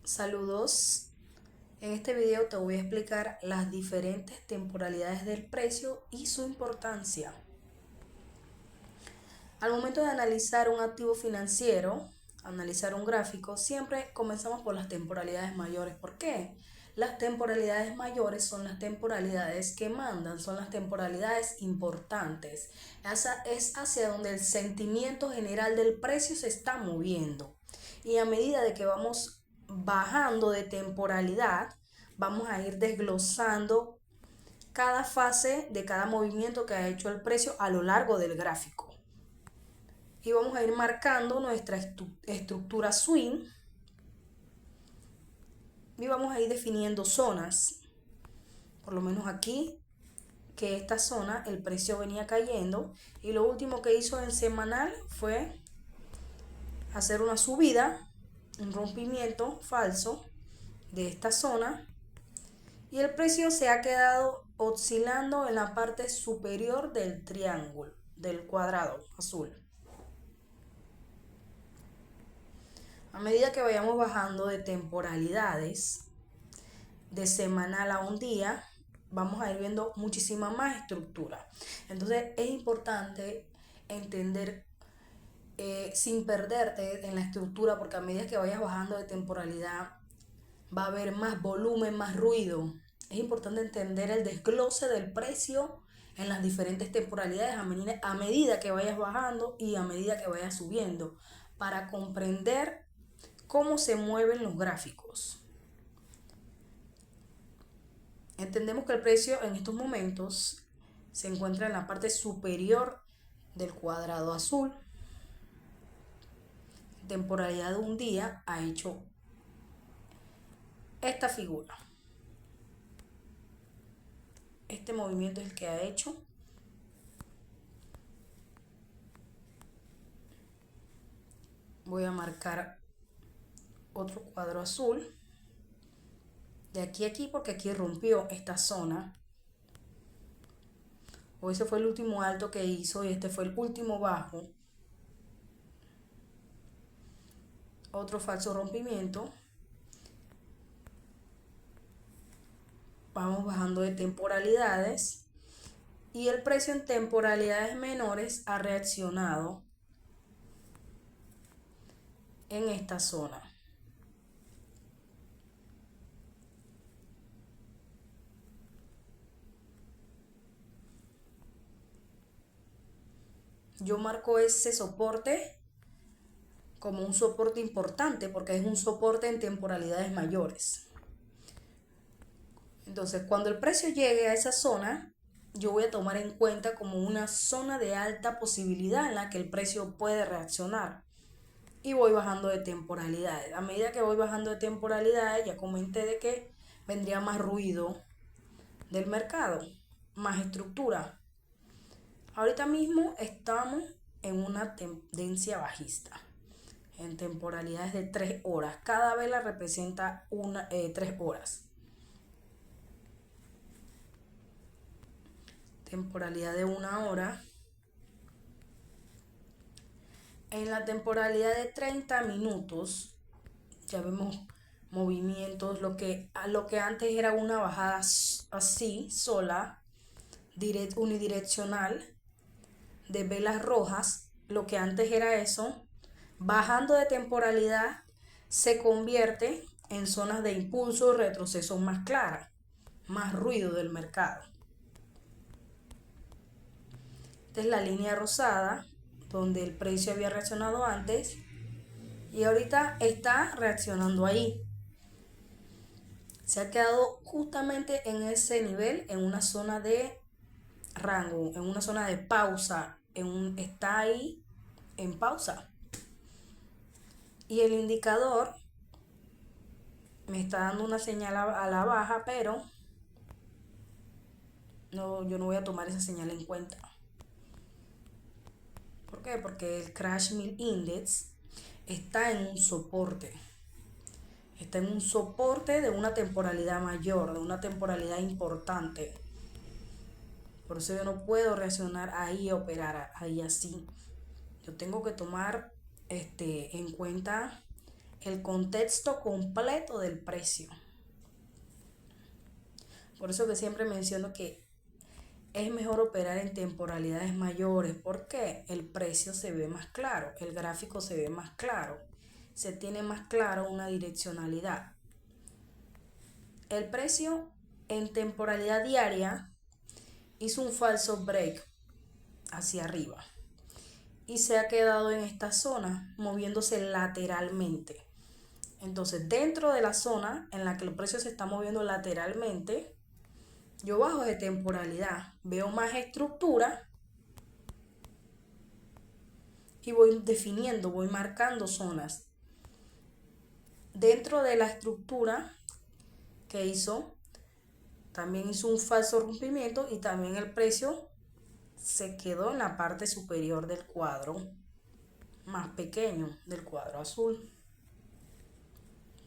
Saludos. En este video te voy a explicar las diferentes temporalidades del precio y su importancia. Al momento de analizar un activo financiero, analizar un gráfico, siempre comenzamos por las temporalidades mayores. ¿Por qué? Las temporalidades mayores son las temporalidades que mandan, son las temporalidades importantes. Esa es hacia donde el sentimiento general del precio se está moviendo. Y a medida de que vamos bajando de temporalidad, vamos a ir desglosando cada fase de cada movimiento que ha hecho el precio a lo largo del gráfico. Y vamos a ir marcando nuestra estructura swing y vamos a ir definiendo zonas. Por lo menos aquí, que esta zona el precio venía cayendo y lo último que hizo en semanal fue hacer una subida, un rompimiento falso de esta zona, y el precio se ha quedado oscilando en la parte superior del triángulo, del cuadrado azul. A medida que vayamos bajando de temporalidades, de semanal a un día, vamos a ir viendo muchísima más estructura. Entonces es importante entender sin perderte en la estructura, porque a medida que vayas bajando de temporalidad va a haber más volumen, más ruido. Es importante entender el desglose del precio en las diferentes temporalidades a medida que vayas bajando y a medida que vayas subiendo, para comprender cómo se mueven los gráficos. Entendemos que el precio en estos momentos se encuentra en la parte superior del cuadrado azul. Temporalidad de un día ha hecho esta figura. Este movimiento es el que ha hecho. Voy a marcar otro cuadro azul de aquí a aquí, porque aquí rompió esta zona. O ese fue el último alto que hizo y este fue el último bajo. Otro falso rompimiento. Vamos bajando de temporalidades y el precio en temporalidades menores ha reaccionado en esta zona. Yo marco ese soporte como un soporte importante porque es un soporte en temporalidades mayores. Entonces, cuando el precio llegue a esa zona, yo voy a tomar en cuenta como una zona de alta posibilidad en la que el precio puede reaccionar. Y voy bajando de temporalidades. A medida que voy bajando de temporalidades, ya comenté de que vendría más ruido del mercado, más estructura. Ahorita mismo estamos en una tendencia bajista, en temporalidades de 3 horas. Cada vela representa 3 horas. Temporalidad de 1 hora. En la temporalidad de 30 minutos ya vemos movimientos, lo que antes era una bajada así, sola, unidireccional, de velas rojas, lo que antes era eso, bajando de temporalidad se convierte en zonas de impulso, retroceso más clara, más ruido del mercado. Esta es la línea rosada, donde el precio había reaccionado antes y ahorita está reaccionando ahí. Se ha quedado justamente en ese nivel, en una zona de rango, en una zona de pausa, está ahí en pausa. Y el indicador me está dando una señal a la baja, pero yo no voy a tomar esa señal en cuenta. ¿Por qué? Porque el Crash 1000 Index está en un soporte. Está en un soporte de una temporalidad mayor, de una temporalidad importante. Por eso yo no puedo reaccionar ahí, operar ahí así. Yo tengo que tomar en cuenta el contexto completo del precio. Por eso que siempre menciono que es mejor operar en temporalidades mayores porque el precio se ve más claro, el gráfico se ve más claro, se tiene más claro una direccionalidad. El precio en temporalidad diaria hizo un falso break hacia arriba y se ha quedado en esta zona moviéndose lateralmente. Entonces, dentro de la zona en la que el precio se está moviendo lateralmente, yo bajo de temporalidad, veo más estructura y voy definiendo, voy marcando zonas. Dentro de la estructura que hizo, también hizo un falso rompimiento y también el precio se quedó en la parte superior del cuadro más pequeño del cuadro azul.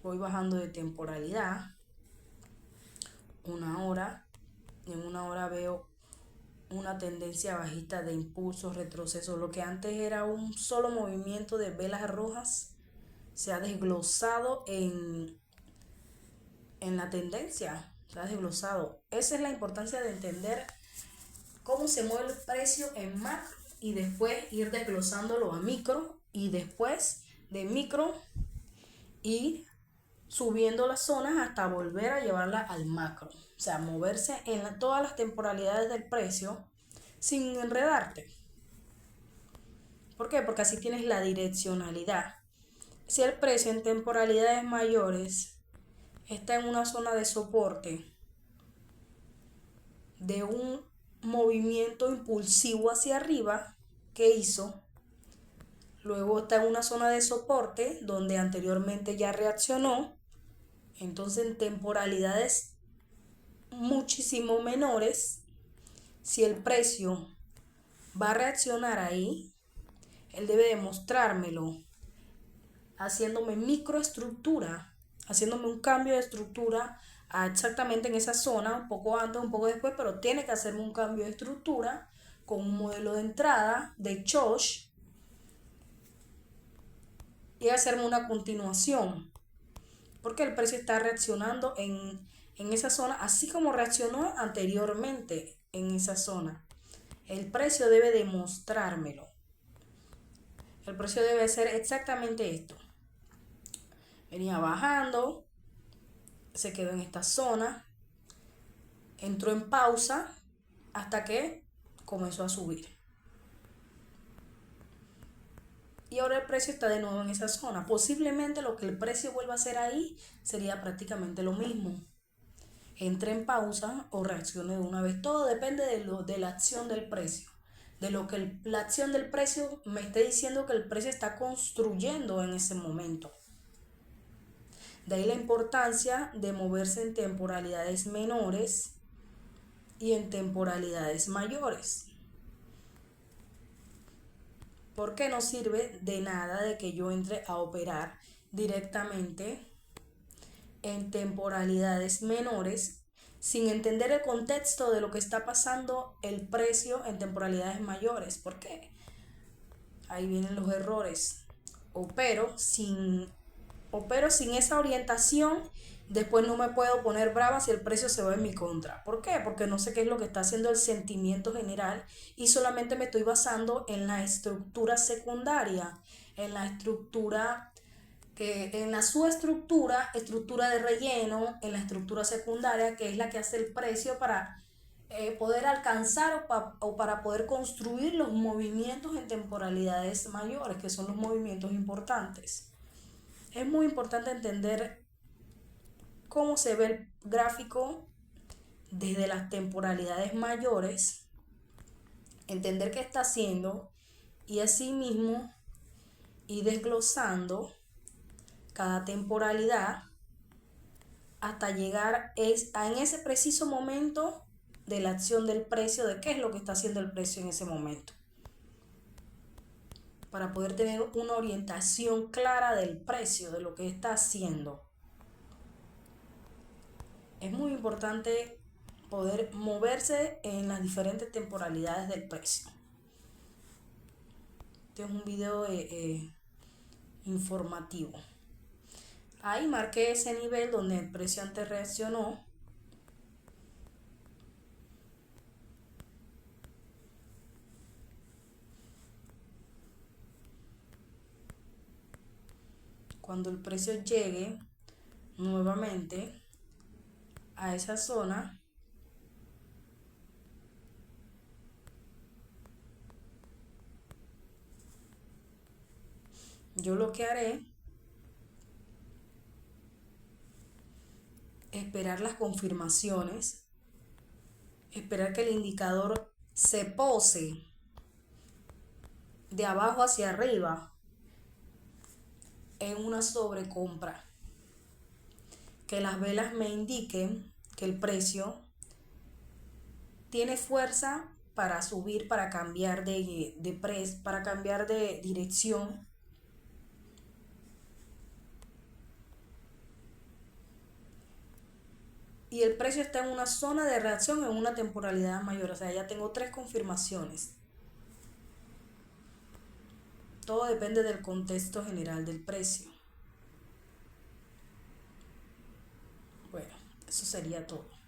Voy bajando de temporalidad, una hora, y en una hora veo una tendencia bajista de impulsos, retrocesos. Lo que antes era un solo movimiento de velas rojas se ha desglosado en la tendencia, se ha desglosado. Esa es la importancia de entender cómo se mueve el precio en macro y después ir desglosándolo a micro y después de micro ir subiendo las zonas hasta volver a llevarla al macro. O sea, moverse en todas las temporalidades del precio sin enredarte. ¿Por qué? Porque así tienes la direccionalidad. Si el precio en temporalidades mayores está en una zona de soporte de un movimiento impulsivo hacia arriba, ¿qué hizo? Luego está en una zona de soporte donde anteriormente ya reaccionó. Entonces en temporalidades muchísimo menores, si el precio va a reaccionar ahí, él debe demostrármelo haciéndome microestructura, haciéndome un cambio de estructura exactamente en esa zona, un poco antes, un poco después, pero tiene que hacerme un cambio de estructura con un modelo de entrada de Chosh y hacerme una continuación, porque el precio está reaccionando en esa zona, así como reaccionó anteriormente en esa zona. El precio debe demostrármelo. El precio debe ser exactamente esto. Venía bajando, se quedó en esta zona, entró en pausa hasta que comenzó a subir. Y ahora el precio está de nuevo en esa zona. Posiblemente lo que el precio vuelva a hacer ahí sería prácticamente lo mismo. Entre en pausa o reaccione de una vez. Todo depende de la acción del precio. De lo que la acción del precio me esté diciendo que el precio está construyendo en ese momento. De ahí la importancia de moverse en temporalidades menores y en temporalidades mayores. Porque no sirve de nada de que yo entre a operar directamente en temporalidades menores sin entender el contexto de lo que está pasando el precio en temporalidades mayores. ¿Por qué? Ahí vienen los errores. Opero sin esa orientación, después no me puedo poner brava si el precio se va en mi contra. ¿Por qué? Porque no sé qué es lo que está haciendo el sentimiento general y solamente me estoy basando en la estructura secundaria, en la estructura en la subestructura, estructura de relleno, en la estructura secundaria, que es la que hace el precio para poder alcanzar o para poder construir los movimientos en temporalidades mayores, que son los movimientos importantes. Es muy importante entender cómo se ve el gráfico desde las temporalidades mayores, entender qué está haciendo y asimismo ir desglosando cada temporalidad hasta llegar en ese preciso momento de la acción del precio, de qué es lo que está haciendo el precio en ese momento, para poder tener una orientación clara del precio, de lo que está haciendo. Es muy importante poder moverse en las diferentes temporalidades del precio. Este es un video informativo. Ahí marqué ese nivel donde el precio antes reaccionó. Cuando el precio llegue nuevamente a esa zona, yo lo que haré es esperar las confirmaciones, esperar que el indicador se pose de abajo hacia arriba en una sobrecompra, que las velas me indiquen que el precio tiene fuerza para subir, para cambiar de precio, para cambiar de dirección. Y el precio está en una zona de reacción en una temporalidad mayor. O sea, ya tengo 3 confirmaciones. Todo depende del contexto general del precio. Bueno, eso sería todo.